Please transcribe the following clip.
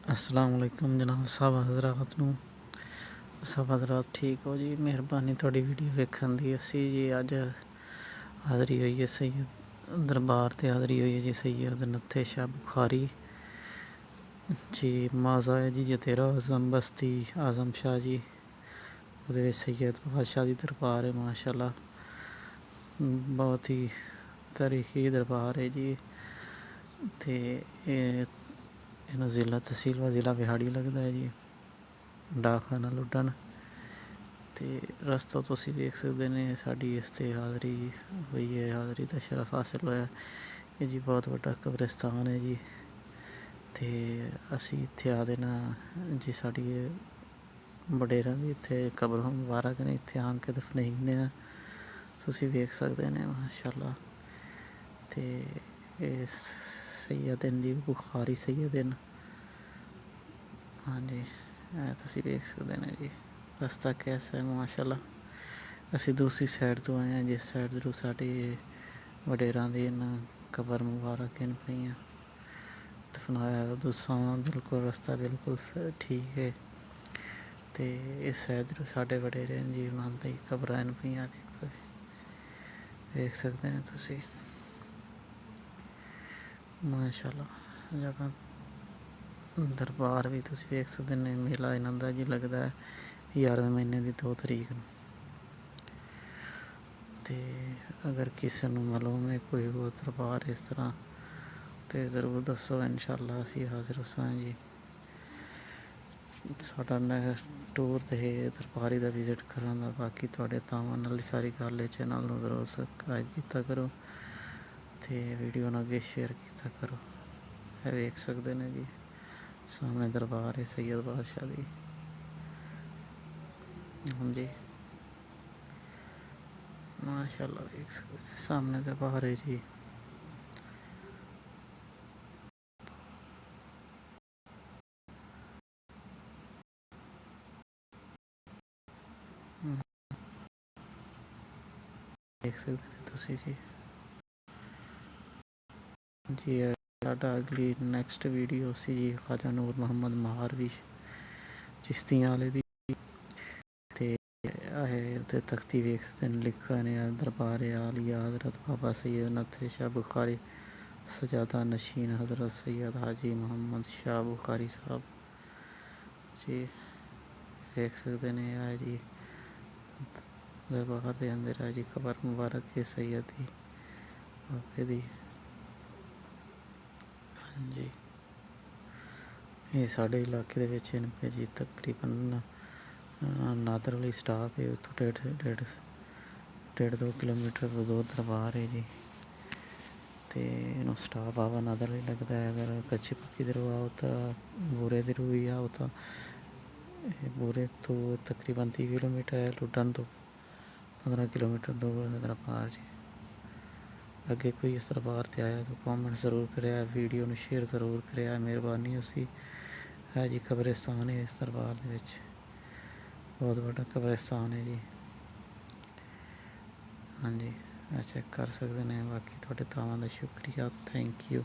अस्सलाम वालेकुम जनाब साहब हज़रात नूं सब हज़रात ठीक हो जी। मेहरबानी थोड़ी वीडियो वेखन दी। असी जी अज हाज़री हुई है सैयद दरबार ते हाज़री हुई है जी सैयद नत्थे शाह बुखारी जी माज़ा है जी जतेरा आज़म बस्ती आज़म शाह जी वो सैयद बादशाह दी दरबार है। माशाल्लाह बहुत ही तारीखी दरबार है जी। ते इन्हों ज़िला तहसील व ज़िला बिहाड़ी लगता है जी डाकखाना लुडन। तो रस्ता तुसीं वेख सकते हैं साड़ी इस ते हाज़री हुई है हाज़री का शरफ हासिल होया ये जी बहुत बड़ा कब्रिस्तान है जी। तो असी इत्थे आदे ना जी साड़ी वडेरा की इत्थे कबर मुबारक ने इत्थे आन के दफनाई ने तुसीं वेख सकते हैं माशाल्लाह। तो सैयद जी बुखारी सैयद हाँ जी तुसीं वेख सकते हैं जी रास्ता कैसा है माशाल्लाह। असी दूसरी साइड तो आए हैं जिस साइड तो साढ़े वडेरा दी कबर मुबारक इन पईयां दफनाया दूसरा बिल्कुल रास्ता बिल्कुल ठीक है। तो इस साइड तो साढ़े वडेरे जी उन्होंने कबर इन पईयां वेख सकते हैं तुसीं माशाल्लाह। जगह दरबार भी तुसीं वेख सकते हैं मेला इन्हों का जी लगता है 11वें महीने की 2 तरीक नूं। तो अगर किसी को मालूम है कोई वो दरबार इस तरह तो ज़रूर दसो इंशाअल्लाह असी हाज़िर होसां जी। साडा नैक्सट टूर तो है दरबारी का विजिट करन दा। बाकी तुहाडे तावां नाल सारी गल चैनल नूं ज़रूर सबसक्राइब किया करो तो वीडियो नूं अगे शेयर किया करो। वेख सकते हैं जी सामने दरबार है सैयद बादशाह दी। हाँ जी माशाल्लाह वेख सकते हैं सामने दरबार है जी। देख सकते हैं तुसीं जी जी साडा अगली नैक्सट वीडियो सी जी ख्वाजा नूर मोहम्मद महारवी चिश्तियां वाले दी। ते उत्ते तख्ती वेख सकते हैं लिखा ने दरबार आलिया हज़रत बाबा सैयद नत्थे शाह बुखारी सजादा नशीन हज़रत सैयद हाजी मोहम्मद शाह बुखारी साहब जी देख सकते हैं जी दरबार के अंदर है जी कबर मुबारक है सैयद दी बाबे दी। हाँ जी ये साढ़े इलाके पे जी तकरीबन नादर वाली स्टाप है उतो डेढ़ 2 किलोमीटर तो दूर दरबार है जी। तो इनू स्टाप आवा नादर ही लगता है। अगर कच्ची पक्की दरों आओ तो बूरे दरों भी आओ तो बूरे तो तकरीबन 30 किलोमीटर है। लुडन तो 15 किलोमीटर दूर है दरबार जी। अगे कोई इस दरबार से आया तो कॉमेंट ज़रूर करें वीडियो में शेयर ज़रूर करें मेहरबानी उसी है जी। कब्रिस्तान है इस दरबार के बहुत बड़ा कब्रिस्तान है जी। हाँ जी चेक कर सकते हैं। बाकी थोड़े तावां दा शुक्रिया थैंक यू।